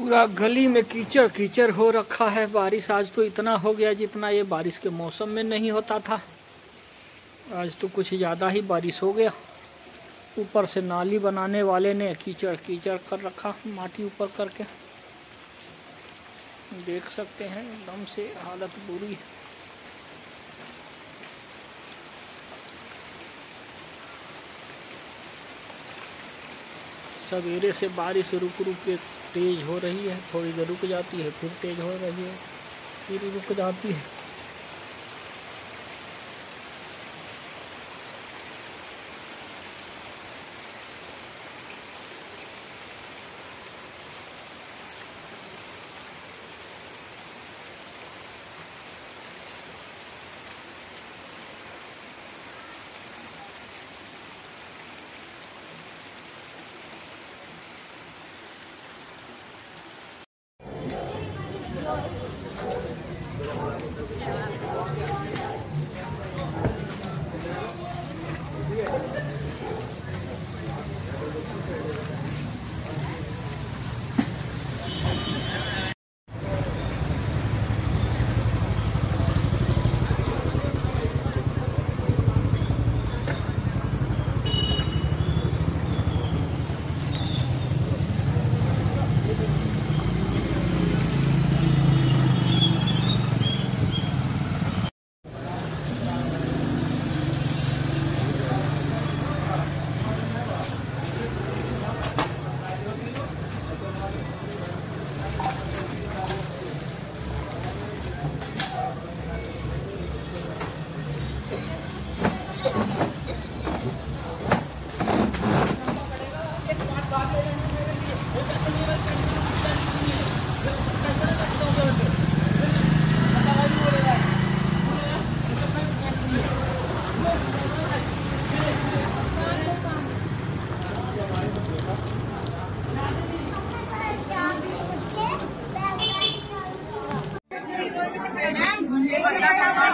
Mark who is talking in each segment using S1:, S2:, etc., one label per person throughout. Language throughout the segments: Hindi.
S1: पूरा गली में कीचड़ कीचड़ हो रखा है। बारिश आज तो इतना हो गया जितना ये बारिश के मौसम में नहीं होता था। आज तो कुछ ज़्यादा ही बारिश हो गया। ऊपर से नाली बनाने वाले ने कीचड़ कीचड़ कर रखा, माटी ऊपर करके। देख सकते हैं एकदम से हालत बुरी है। सवेरे से बारिश रुक रुक के तेज हो रही है, थोड़ी देर रुक जाती है, फिर तेज हो रही है, फिर रुक जाती है।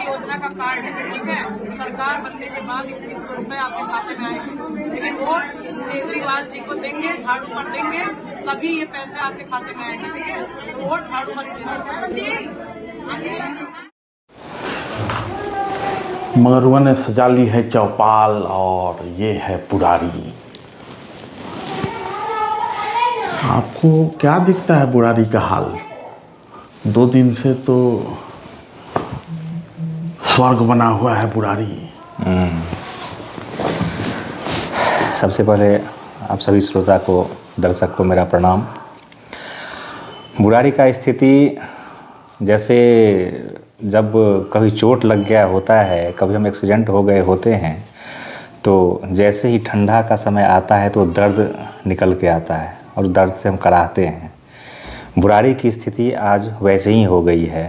S2: योजना का कार्ड है, ठीक है। सरकार बनने के बाद 2100 रुपए आपके खाते में आएंगे, लेकिन वोट केजरीवाल जी को देंगे, झाड़ू पर देंगे, तभी ये पैसे आपके खाते में आएंगे, ठीक है। तो वोट झाड़ू पर ही देंगे।
S3: मगरुआ ने सजा ली है चौपाल और ये है पुरारी। आपको क्या दिखता है बुरारी का हाल? 2 दिन से तो स्वर्ग बना हुआ है बुरारी।
S4: सबसे पहले आप सभी श्रोता को, दर्शक को मेरा प्रणाम। बुरारी का स्थिति जैसे जब कभी चोट लग गया होता है, कभी हम एक्सीडेंट हो गए होते हैं, तो जैसे ही ठंडा का समय आता है तो दर्द निकल के आता है और दर्द से हम कराहते हैं। बुरारी की स्थिति आज वैसे ही हो गई है।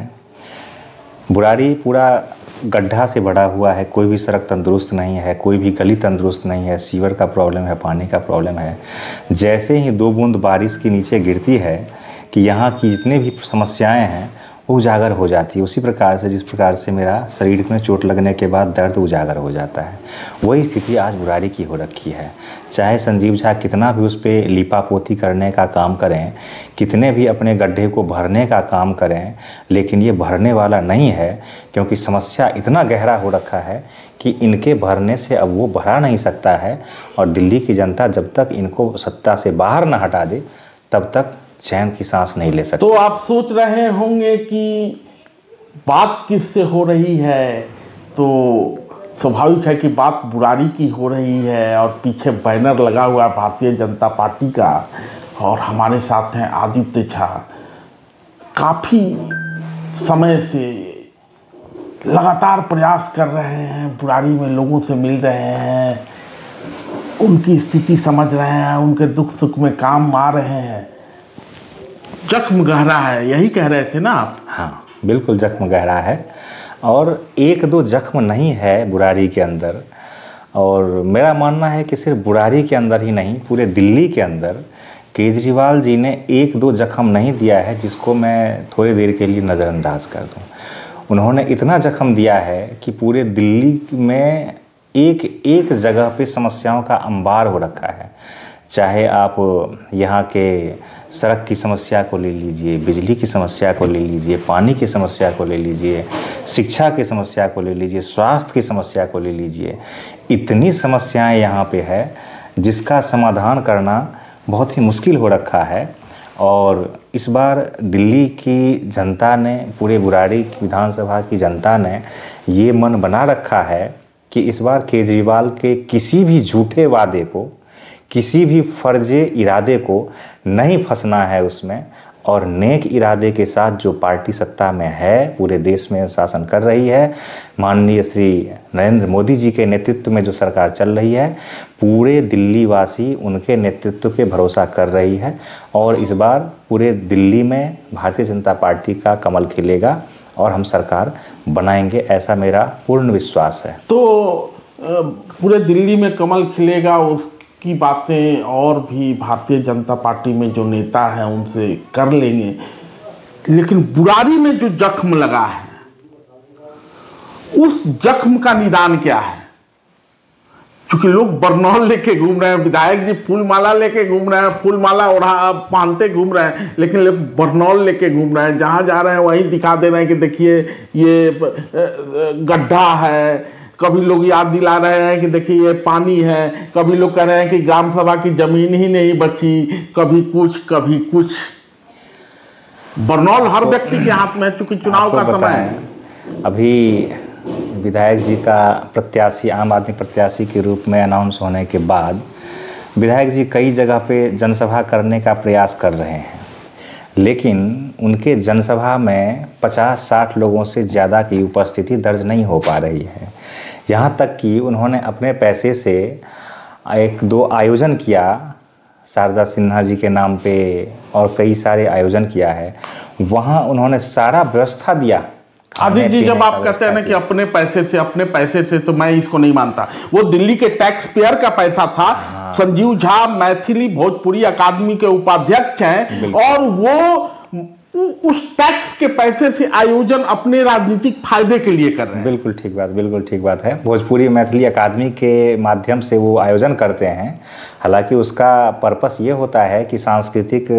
S4: बुरारी पूरा गड्ढा से भरा हुआ है, कोई भी सड़क तंदुरुस्त नहीं है, कोई भी गली तंदुरुस्त नहीं है, सीवर का प्रॉब्लम है, पानी का प्रॉब्लम है। जैसे ही 2 बूंद बारिश के नीचे गिरती है कि यहाँ की जितने भी समस्याएं हैं वो उजागर हो जाती है। उसी प्रकार से जिस प्रकार से मेरा शरीर में चोट लगने के बाद दर्द उजागर हो जाता है, वही स्थिति आज बुरारी की हो रखी है। चाहे संजीव झा कितना भी उस पर लिपापोती करने का काम करें, कितने भी अपने गड्ढे को भरने का काम करें, लेकिन ये भरने वाला नहीं है, क्योंकि समस्या इतना गहरा हो रखा है कि इनके भरने से अब वो भरा नहीं सकता है। और दिल्ली की जनता जब तक इनको सत्ता से बाहर ना हटा दे तब तक चैन की सांस नहीं ले सकते।
S3: तो आप सोच रहे होंगे कि बात किससे हो रही है, तो स्वाभाविक है कि बात बुरारी की हो रही है। और पीछे बैनर लगा हुआ है भारतीय जनता पार्टी का, और हमारे साथ हैं आदित्य झा। काफ़ी समय से लगातार प्रयास कर रहे हैं, बुरारी में लोगों से मिल रहे हैं, उनकी स्थिति समझ रहे हैं, उनके दुख सुख में काम आ रहे हैं। जख्म गहरा है, यही कह रहे थे ना आप?
S4: हाँ, बिल्कुल जख्म गहरा है, और 1-2 जख्म नहीं है बुरारी के अंदर। और मेरा मानना है कि सिर्फ बुरारी के अंदर ही नहीं, पूरे दिल्ली के अंदर केजरीवाल जी ने 1-2 जख्म नहीं दिया है जिसको मैं थोड़ी देर के लिए नज़रअंदाज कर दूं। उन्होंने इतना जख्म दिया है कि पूरे दिल्ली में एक एक जगह पे समस्याओं का अंबार हो रखा है। चाहे आप यहाँ के सड़क की समस्या को ले लीजिए, बिजली की समस्या को ले लीजिए, पानी की समस्या को ले लीजिए, शिक्षा की समस्या को ले लीजिए, स्वास्थ्य की समस्या को ले लीजिए, इतनी समस्याएं यहाँ पे है जिसका समाधान करना बहुत ही मुश्किल हो रखा है। और इस बार दिल्ली की जनता ने, पूरे बुराड़ी विधानसभा की जनता ने ये मन बना रखा है कि इस बार केजरीवाल के किसी भी झूठे वादे को, किसी भी फर्जे इरादे को नहीं फंसना है उसमें, और नेक इरादे के साथ जो पार्टी सत्ता में है, पूरे देश में शासन कर रही है, माननीय श्री नरेंद्र मोदी जी के नेतृत्व में जो सरकार चल रही है, पूरे दिल्ली वासी उनके नेतृत्व पे भरोसा कर रही है। और इस बार पूरे दिल्ली में भारतीय जनता पार्टी का कमल खिलेगा और हम सरकार बनाएंगे, ऐसा मेरा पूर्ण विश्वास है।
S3: तो पूरे दिल्ली में कमल खिलेगा, उसकी बातें और भी भारतीय जनता पार्टी में जो नेता हैं उनसे कर लेंगे, लेकिन बुराड़ी में जो जख्म लगा है उस जख्म का निदान क्या है? क्योंकि लोग बरनौल लेके घूम रहे हैं, विधायक जी फूल माला लेके घूम रहे हैं, फूल माला ओढ़ा पहनते घूम रहे हैं, लेकिन लोग बरनौल लेके घूम रहे हैं, जहां जा रहे हैं वहीं दिखा दे रहे हैं कि देखिए ये गड्ढा है। कभी लोग याद दिला रहे हैं कि देखिए ये पानी है, कभी लोग कह रहे हैं कि ग्राम सभा की जमीन ही नहीं बची, कभी कुछ। बरनौल हर व्यक्ति के हाथ में, चूंकि चुनाव का समय है।
S4: अभी विधायक जी का प्रत्याशी, आम आदमी प्रत्याशी के रूप में अनाउंस होने के बाद विधायक जी कई जगह पे जनसभा करने का प्रयास कर रहे हैं, लेकिन उनके जनसभा में 50-60 लोगों से ज़्यादा की उपस्थिति दर्ज नहीं हो पा रही है। यहाँ तक कि उन्होंने अपने पैसे से 1-2 आयोजन किया, शारदा सिन्हा जी के नाम पे, और कई सारे आयोजन किया है। वहाँ उन्होंने सारा व्यवस्था दिया।
S3: आदित्य जी, जब आप कहते हैं ना कि अपने पैसे से, तो मैं इसको नहीं मानता। वो दिल्ली के टैक्स पेयर का पैसा था। संजीव झा मैथिली भोजपुरी अकादमी के उपाध्यक्ष हैं और वो उस टैक्स के पैसे से आयोजन अपने राजनीतिक फायदे के लिए कर रहे हैं।
S4: बिल्कुल ठीक बात है। भोजपुरी मैथिली अकादमी के माध्यम से वो आयोजन करते हैं। हालांकि उसका पर्पस ये होता है कि सांस्कृतिक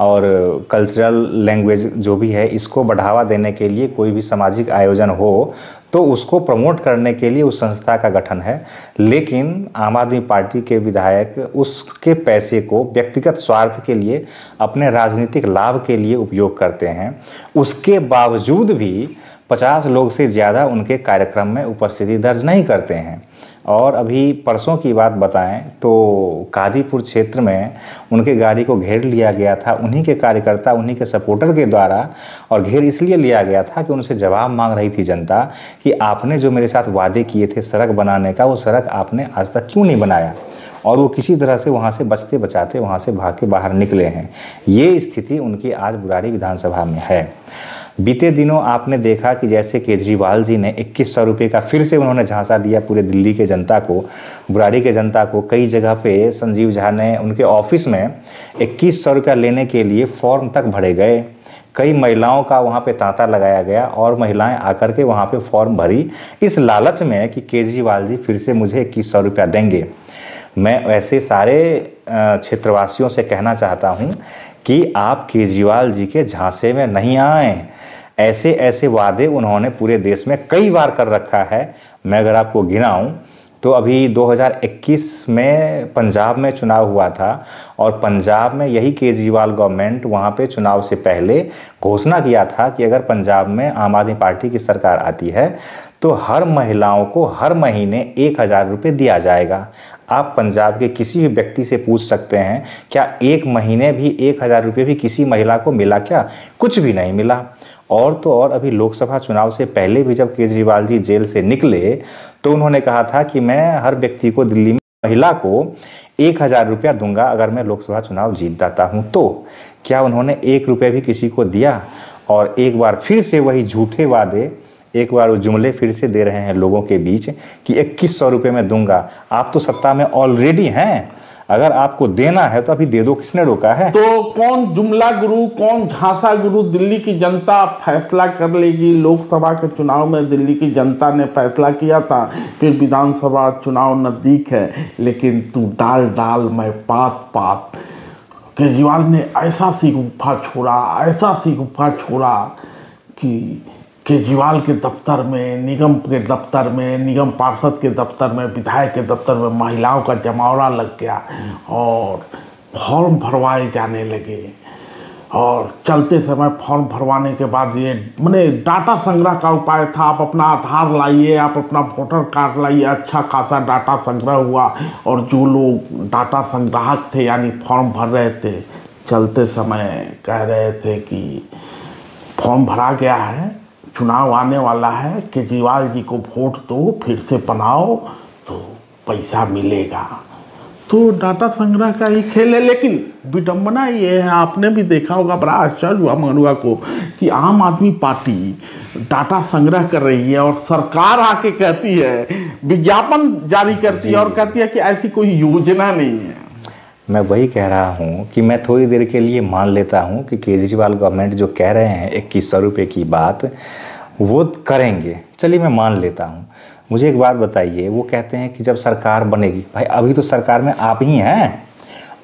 S4: और कल्चरल लैंग्वेज जो भी है, इसको बढ़ावा देने के लिए कोई भी सामाजिक आयोजन हो तो उसको प्रमोट करने के लिए उस संस्था का गठन है। लेकिन आम आदमी पार्टी के विधायक उसके पैसे को व्यक्तिगत स्वार्थ के लिए, अपने राजनीतिक लाभ के लिए उपयोग करते हैं। उसके बावजूद भी 50 लोग से ज़्यादा उनके कार्यक्रम में उपस्थिति दर्ज नहीं करते हैं। और अभी परसों की बात बताएं तो कादीपुर क्षेत्र में उनके गाड़ी को घेर लिया गया था, उन्हीं के कार्यकर्ता, उन्हीं के सपोर्टर के द्वारा। और घेर इसलिए लिया गया था कि उनसे जवाब मांग रही थी जनता कि आपने जो मेरे साथ वादे किए थे सड़क बनाने का, वो सड़क आपने आज तक क्यों नहीं बनाया। और वो किसी तरह से वहाँ से बचते बचाते वहाँ से भाग के बाहर निकले हैं। ये स्थिति उनकी आज बुराड़ी विधानसभा में है। बीते दिनों आपने देखा कि जैसे केजरीवाल जी ने 2100 रुपये का फिर से उन्होंने झांसा दिया पूरे दिल्ली के जनता को, बुराड़ी के जनता को। कई जगह पे संजीव झा ने उनके ऑफिस में 2100 रुपया लेने के लिए फॉर्म तक भरे गए। कई महिलाओं का वहाँ पे तांता लगाया गया और महिलाएं आकर के वहाँ पे फॉर्म भरी, इस लालच में कि केजरीवाल जी फिर से मुझे 2100 रुपया देंगे। मैं ऐसे सारे क्षेत्रवासियों से कहना चाहता हूं कि आप केजरीवाल जी के झांसे में नहीं आएं। ऐसे ऐसे वादे उन्होंने पूरे देश में कई बार कर रखा है। मैं अगर आपको गिनाऊं तो अभी 2021 में पंजाब में चुनाव हुआ था और पंजाब में यही केजरीवाल गवर्नमेंट वहाँ पे चुनाव से पहले घोषणा किया था कि अगर पंजाब में आम आदमी पार्टी की सरकार आती है तो हर महिलाओं को हर महीने 1000 रुपये दिया जाएगा। आप पंजाब के किसी भी व्यक्ति से पूछ सकते हैं क्या एक महीने भी 1000 रुपये भी किसी महिला को मिला क्या? कुछ भी नहीं मिला। और तो और अभी लोकसभा चुनाव से पहले भी जब केजरीवाल जी जेल से निकले तो उन्होंने कहा था कि मैं हर व्यक्ति को, दिल्ली में महिला को 1000 रुपया दूंगा अगर मैं लोकसभा चुनाव जीत जाता हूं। तो क्या उन्होंने 1 रुपये भी किसी को दिया? और एक बार फिर से वही झूठे वादे, एक बार वो जुमले फिर से दे रहे हैं लोगों के बीच कि 2100 रुपये में दूंगा। आप तो सत्ता में ऑलरेडी हैं, अगर आपको देना है तो अभी दे दो, किसने रोका है?
S3: तो कौन जुमला गुरु, कौन झांसा गुरु, दिल्ली की जनता फैसला कर लेगी। लोकसभा के चुनाव में दिल्ली की जनता ने फैसला किया था, फिर विधानसभा चुनाव नज़दीक है, लेकिन तू डाल डाल मैं पात पात। केजरीवाल ने ऐसा शिगुफा छोड़ा, ऐसा शिगुफा छोड़ा कि केजरीवाल के दफ्तर में, निगम के दफ्तर में, निगम पार्षद के दफ्तर में, विधायक के दफ्तर में महिलाओं का जमावड़ा लग गया और फॉर्म भरवाए जाने लगे। और चलते समय फॉर्म भरवाने के बाद ये मैंने डाटा संग्रह का उपाय था, आप अपना आधार लाइए, आप अपना वोटर कार्ड लाइए, अच्छा खासा डाटा संग्रह हुआ। और जो लोग डाटा संग्राहक थे यानी फॉर्म भर रहे थे, चलते समय कह रहे थे कि फॉर्म भरा गया है, चुनाव आने वाला है, केजरीवाल जी को वोट दो, फिर से बनाओ तो पैसा मिलेगा। तो डाटा संग्रह का ही खेल है। लेकिन विडंबना ये है, आपने भी देखा होगा, बड़ा आश्चर्य हुआ मनुआ को कि आम आदमी पार्टी डाटा संग्रह कर रही है और सरकार आके कहती है, विज्ञापन जारी करती है और कहती है कि ऐसी कोई योजना नहीं है।
S4: मैं वही कह रहा हूँ कि मैं थोड़ी देर के लिए मान लेता हूँ कि केजरीवाल गवर्नमेंट जो कह रहे हैं 2100 रुपये की बात, वो करेंगे, चलिए मैं मान लेता हूँ। मुझे एक बात बताइए, वो कहते हैं कि जब सरकार बनेगी, भाई अभी तो सरकार में आप ही हैं,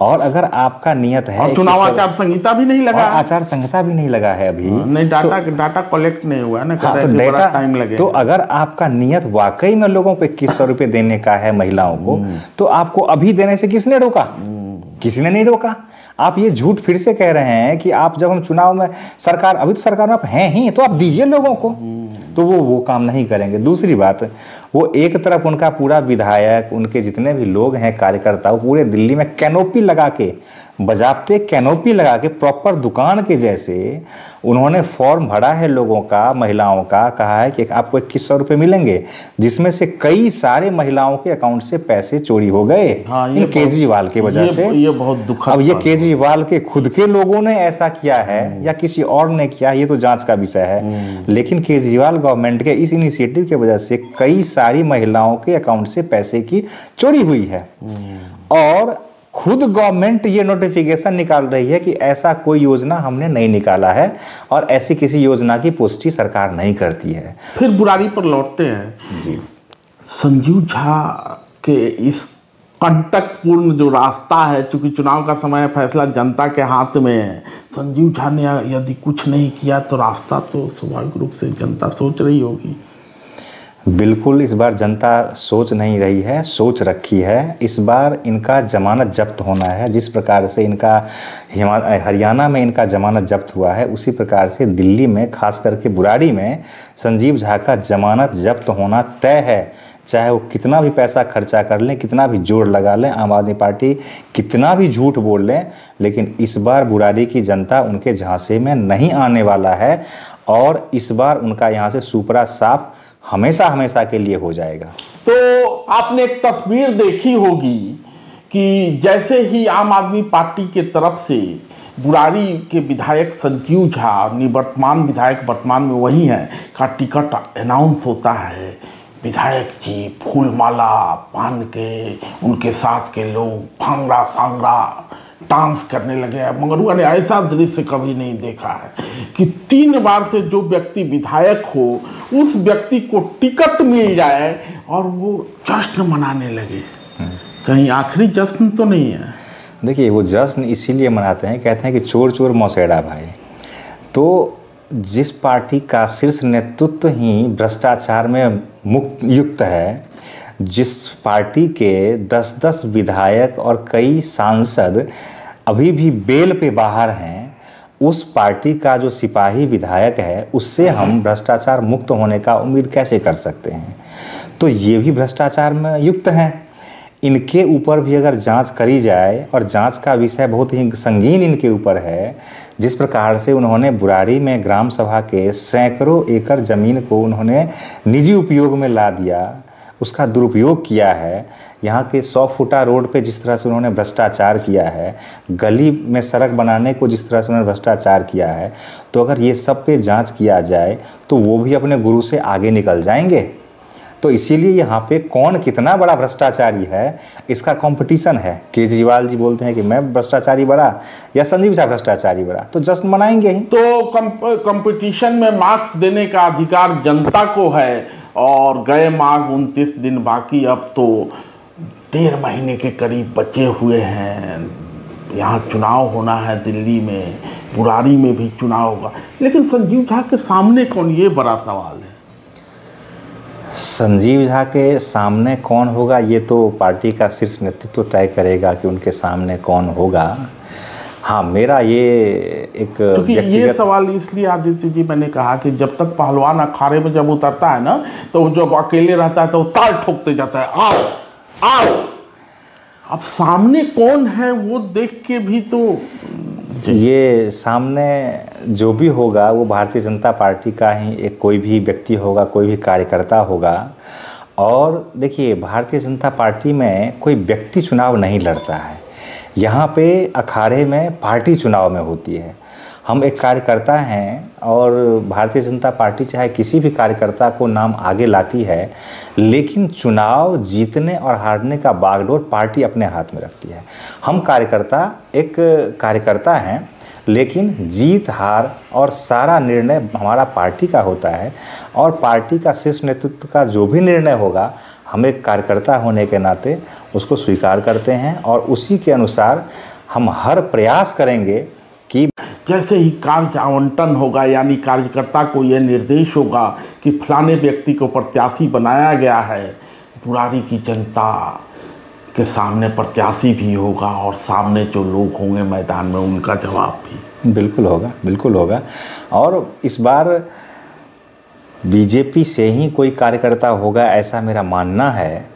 S4: और अगर आपका नियत है,
S3: और चुनाव आचार संहिता भी नहीं लगा,
S4: आचार संहिता भी नहीं लगा है अभी,
S3: नहीं डाटा कलेक्ट नहीं हुआ ना,
S4: तो डेटा टाइम लगे। तो अगर आपका नियत वाकई में लोगों को 2100 रुपये देने का है महिलाओं को, तो आपको अभी देने से किसने रोका? किसी ने नहीं रोका। आप ये झूठ फिर से कह रहे हैं कि आप जब हम चुनाव में सरकार, अभी तो सरकार में आप हैं ही, तो आप दीजिए लोगों को, तो वो काम नहीं करेंगे। दूसरी बात, वो एक तरफ उनका पूरा विधायक, उनके जितने भी लोग हैं कार्यकर्ता, वो पूरे दिल्ली में कैनोपी लगा के, बजाबते कैनोपी लगा के, प्रॉपर दुकान के जैसे उन्होंने फॉर्म भरा है लोगों का, महिलाओं का, कहा है कि आपको 2100 रुपये मिलेंगे, जिसमें से कई सारे महिलाओं के अकाउंट से पैसे चोरी हो गए। हाँ, इन केजरीवाल की वजह से।
S3: ये बहुत दुखद।
S4: अब ये केजरीवाल के खुद के लोगों ने ऐसा किया है या किसी और ने किया, ये तो जांच का विषय है, लेकिन केजरीवाल गवर्नमेंट के इस इनिशिएटिव की वजह से कई सारी महिलाओं के अकाउंट से पैसे की चोरी हुई है। और खुद गवर्नमेंट ये नोटिफिकेशन निकाल रही है कि ऐसा कोई योजना हमने नहीं निकाला है और ऐसी किसी योजना की पुष्टि सरकार नहीं करती है।
S3: फिर बुरारी पर लौटते हैं
S4: जी।
S3: संजीव झा के इस कंटकपूर्ण जो रास्ता है, चूंकि चुनाव का समय, फैसला जनता के हाथ में है, संजीव झा ने यदि कुछ नहीं किया तो रास्ता तो स्वाभाविक रूप से जनता सोच रही होगी।
S4: बिल्कुल, इस बार जनता सोच नहीं रही है, सोच रखी है। इस बार इनका जमानत जब्त होना है। जिस प्रकार से इनका हरियाणा में इनका जमानत जब्त हुआ है, उसी प्रकार से दिल्ली में, खास करके बुराड़ी में संजीव झा का जमानत जब्त होना तय है। चाहे वो कितना भी पैसा खर्चा कर लें, कितना भी जोर लगा लें, आम आदमी पार्टी कितना भी झूठ बोल लें, लेकिन इस बार बुराड़ी की जनता उनके झांसे में नहीं आने वाला है और इस बार उनका यहाँ से सुपरा साफ हमेशा हमेशा के लिए हो जाएगा।
S3: तो आपने एक तस्वीर देखी होगी कि जैसे ही आम आदमी पार्टी के तरफ से बुराड़ी के विधायक संजीव झा, निवर्तमान विधायक वर्तमान में वही हैं, का टिकट अनाउंस होता है, विधायक जी फूलमाला बांध के, उनके साथ के लोग भांगड़ा सांगड़ा डांस करने लगे। मंगरुआ ने ऐसा दृश्य कभी नहीं देखा है कि 3 बार से जो व्यक्ति विधायक हो, उस व्यक्ति को टिकट मिल जाए और वो जश्न मनाने लगे। कहीं आखिरी जश्न तो नहीं है?
S4: देखिए, वो जश्न इसीलिए मनाते हैं, कहते हैं कि चोर चोर मौसेड़ा भाई। तो जिस पार्टी का शीर्ष नेतृत्व ही भ्रष्टाचार में युक्त है, जिस पार्टी के 10-10 विधायक और कई सांसद अभी भी बेल पे बाहर हैं, उस पार्टी का जो सिपाही विधायक है, उससे हम भ्रष्टाचार मुक्त होने का उम्मीद कैसे कर सकते हैं? तो ये भी भ्रष्टाचार में युक्त हैं। इनके ऊपर भी अगर जांच करी जाए, और जांच का विषय बहुत ही संगीन इनके ऊपर है, जिस प्रकार से उन्होंने बुराड़ी में ग्राम सभा के सैकड़ों एकड़ ज़मीन को उन्होंने निजी उपयोग में ला दिया, उसका दुरुपयोग किया है। यहाँ के 100 फुटा रोड पे जिस तरह से उन्होंने भ्रष्टाचार किया है, गली में सड़क बनाने को जिस तरह से उन्होंने भ्रष्टाचार किया है, तो अगर ये सब पे जांच किया जाए तो वो भी अपने गुरु से आगे निकल जाएंगे। तो इसीलिए यहाँ पे कौन कितना बड़ा भ्रष्टाचारी है इसका कंपटीशन है। केजरीवाल जी बोलते हैं कि मैं भ्रष्टाचारी बड़ा या संजीव झा भ्रष्टाचारी बड़ा, तो जश्न मनाएंगे ही।
S3: तो कंपटीशन में मार्क्स देने का अधिकार जनता को है और गए मार्ग 29 दिन बाकी, अब तो 1.5 महीने के करीब बचे हुए हैं। यहाँ चुनाव होना है, दिल्ली में, बुराड़ी में भी चुनाव होगा, लेकिन संजीव झा के सामने कौन, ये बड़ा सवाल है।
S4: संजीव झा के सामने कौन होगा ये तो पार्टी का शीर्ष नेतृत्व तय करेगा कि उनके सामने कौन होगा। हाँ, मेरा ये एक
S3: क्योंकि ये सवाल इसलिए आदित्य जी मैंने कहा कि जब तक पहलवान अखाड़े में जब उतरता है ना, तो जब अकेले रहता है तो ताल ठोकते जाता है, आओ आओ। अब सामने कौन है वो देख के भी तो
S4: ये सामने जो भी होगा वो भारतीय जनता पार्टी का ही एक कोई भी व्यक्ति होगा, कोई भी कार्यकर्ता होगा। और देखिए, भारतीय जनता पार्टी में कोई व्यक्ति चुनाव नहीं लड़ता है, यहाँ पे अखाड़े में पार्टी चुनाव में होती है। हम एक कार्यकर्ता हैं और भारतीय जनता पार्टी चाहे किसी भी कार्यकर्ता को नाम आगे लाती है, लेकिन चुनाव जीतने और हारने का बागडोर पार्टी अपने हाथ में रखती है। हम कार्यकर्ता एक कार्यकर्ता हैं, लेकिन जीत हार और सारा निर्णय हमारा पार्टी का होता है और पार्टी का शीर्ष नेतृत्व का जो भी निर्णय होगा हम एक कार्यकर्ता होने के नाते उसको स्वीकार करते हैं और उसी के अनुसार हम हर प्रयास करेंगे कि
S3: जैसे ही कार्य आवंटन होगा, यानी कार्यकर्ता को यह निर्देश होगा कि फलाने व्यक्ति को प्रत्याशी बनाया गया है, बुराड़ी की जनता के सामने प्रत्याशी भी होगा और सामने जो लोग होंगे मैदान में उनका जवाब भी
S4: बिल्कुल होगा, बिल्कुल होगा। और इस बार बीजेपी से ही कोई कार्यकर्ता होगा ऐसा मेरा मानना है।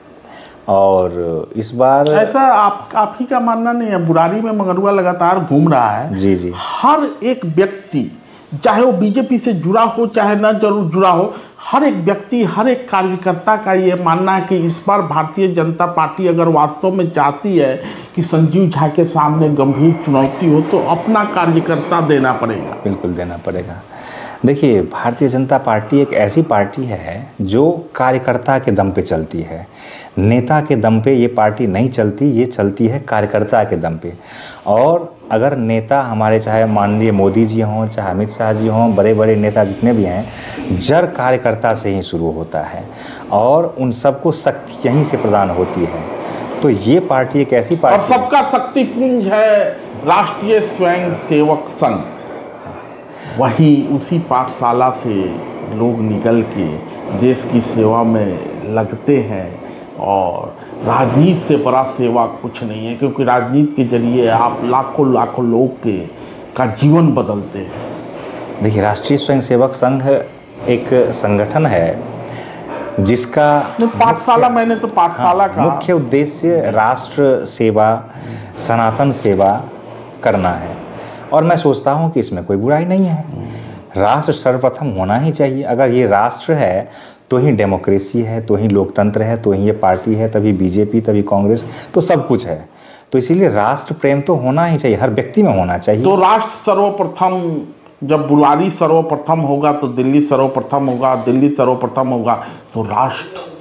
S4: और इस बार
S3: ऐसा आप ही का मानना नहीं है, बुराड़ी में मंगरुआ लगातार घूम रहा है।
S4: जी जी,
S3: हर एक व्यक्ति चाहे वो बीजेपी से जुड़ा हो चाहे ना जरूर जुड़ा हो, हर एक व्यक्ति, हर एक कार्यकर्ता का ये मानना है कि इस बार भारतीय जनता पार्टी अगर वास्तव में चाहती है कि संजीव झा के सामने गंभीर चुनौती हो तो अपना कार्यकर्ता देना पड़ेगा।
S4: बिल्कुल देना पड़ेगा। देखिए, भारतीय जनता पार्टी एक ऐसी पार्टी है जो कार्यकर्ता के दम पे चलती है, नेता के दम पे ये पार्टी नहीं चलती, ये चलती है कार्यकर्ता के दम पे। और अगर नेता हमारे चाहे माननीय मोदी जी हों, चाहे अमित शाह जी हों, बड़े बड़े नेता जितने भी हैं, जड़ कार्यकर्ता से ही शुरू होता है और उन सबको शक्ति यहीं से प्रदान होती है। तो ये पार्टी एक ऐसी पार्टी
S3: और सबका शक्तिपुंज है राष्ट्रीय स्वयं सेवक संघ। वही उसी पाठशाला से लोग निकल के देश की सेवा में लगते हैं और राजनीति से बड़ा सेवा कुछ नहीं है, क्योंकि राजनीति के जरिए आप लाखों लाखों लोग का जीवन बदलते हैं।
S4: देखिए, राष्ट्रीय स्वयंसेवक संघ एक संगठन है जिसका
S3: पाठशाला, मैंने तो पाठशाला का
S4: मुख्य उद्देश्य राष्ट्र सेवा, सनातन सेवा करना है। और मैं सोचता हूँ कि इसमें कोई बुराई नहीं है। राष्ट्र सर्वप्रथम होना ही चाहिए। अगर ये राष्ट्र है तो ही डेमोक्रेसी है, तो ही लोकतंत्र है, तो ही ये पार्टी है, तभी बीजेपी, तभी कांग्रेस, तो सब कुछ है। तो इसीलिए राष्ट्र प्रेम तो होना ही चाहिए, हर व्यक्ति में होना चाहिए।
S3: तो राष्ट्र सर्वप्रथम, जब बुराड़ी सर्वप्रथम होगा तो दिल्ली सर्वप्रथम होगा, दिल्ली सर्वप्रथम होगा तो राष्ट्र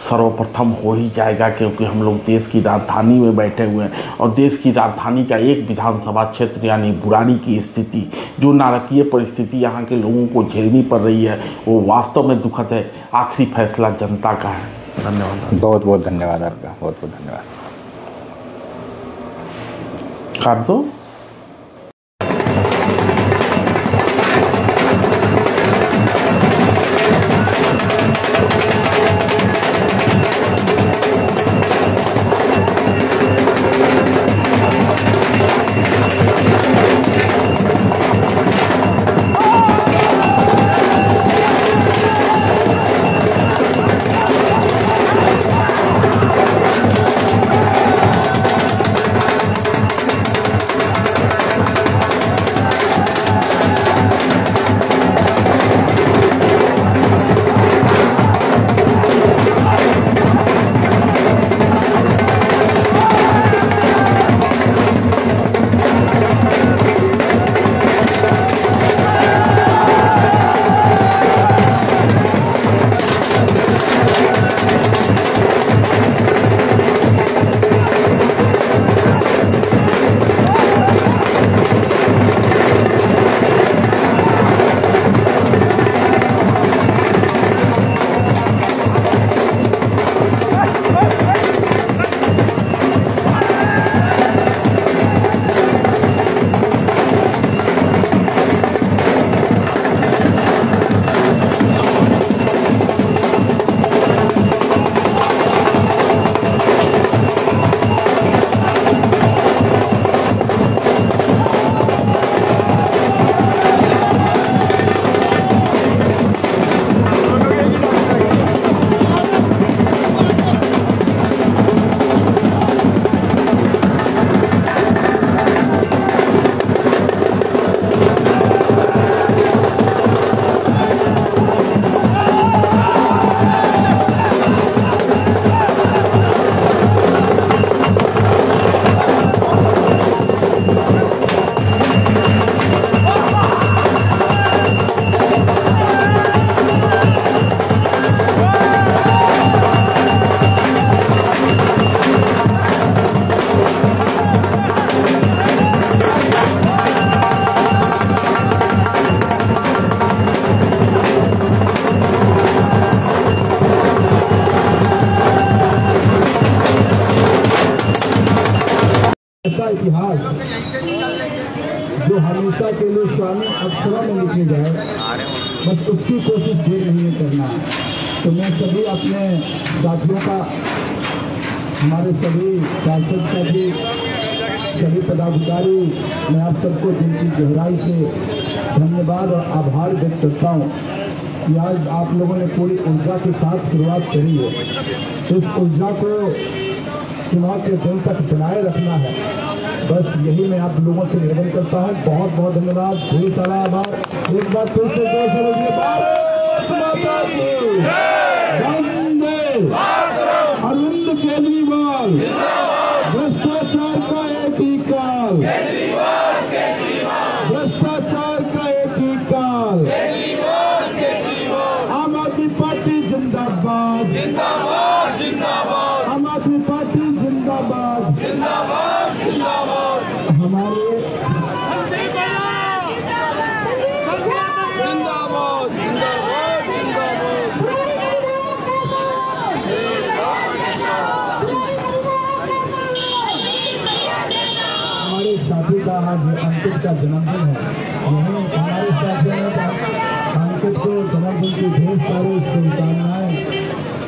S3: सर्वप्रथम हो ही जाएगा, क्योंकि हम लोग देश की राजधानी में बैठे हुए हैं और देश की राजधानी का एक विधानसभा क्षेत्र यानी बुराड़ी की स्थिति, जो नारकीय परिस्थिति यहाँ के लोगों को झेलनी पड़ रही है, वो वास्तव में दुखद है। आखिरी फैसला जनता का है। धन्यवाद।
S4: बहुत बहुत धन्यवाद आपका, बहुत बहुत धन्यवाद।
S3: काट दो।
S5: अक्षरों में लिखी जाए, बस उसकी कोशिश भी नहीं करना। तो मैं सभी अपने साथियों का, हमारे सभी सांसद का भी, सभी पदाधिकारी, मैं आप सबको दिल की गहराई से धन्यवाद और आभार व्यक्त करता हूँ कि आज आप लोगों ने पूरी ऊर्जा के साथ शुरुआत करी है। इस ऊर्जा को चुनाव के दिन तक बनाए रखना है, बस यही मैं आप लोगों से निवेदन करता हूँ। बहुत बहुत धन्यवाद, ढेर सारा आभार। एक बार फिर से जोर से बोलिए भारत माता की वंदे मातरम। अरविंद केजरीवाल, भ्रष्टाचार का एक ही काल, भ्रष्टाचार का एक ही काल। आम आदमी पार्टी जिंदाबाद, जिंदाबाद, जिंदाबाद। आम आदमी पार्टी जिंदाबाद, जिंदाबाद, जिंदाबाद। हमारे साथी का आज अंकित का जन्मदिन है। यही हमारे साथियों ने अंकित को जन्मदिन की ढेर सारी शुभकामनाएं।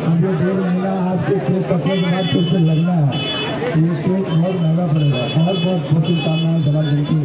S5: अब ये 1.5 महीना आपके केक कटने के बाद फिर से लगना है, ये केक बहुत महंगा पड़ेगा। बहुत बहुत शुभकामनाएं जन्मदिन की।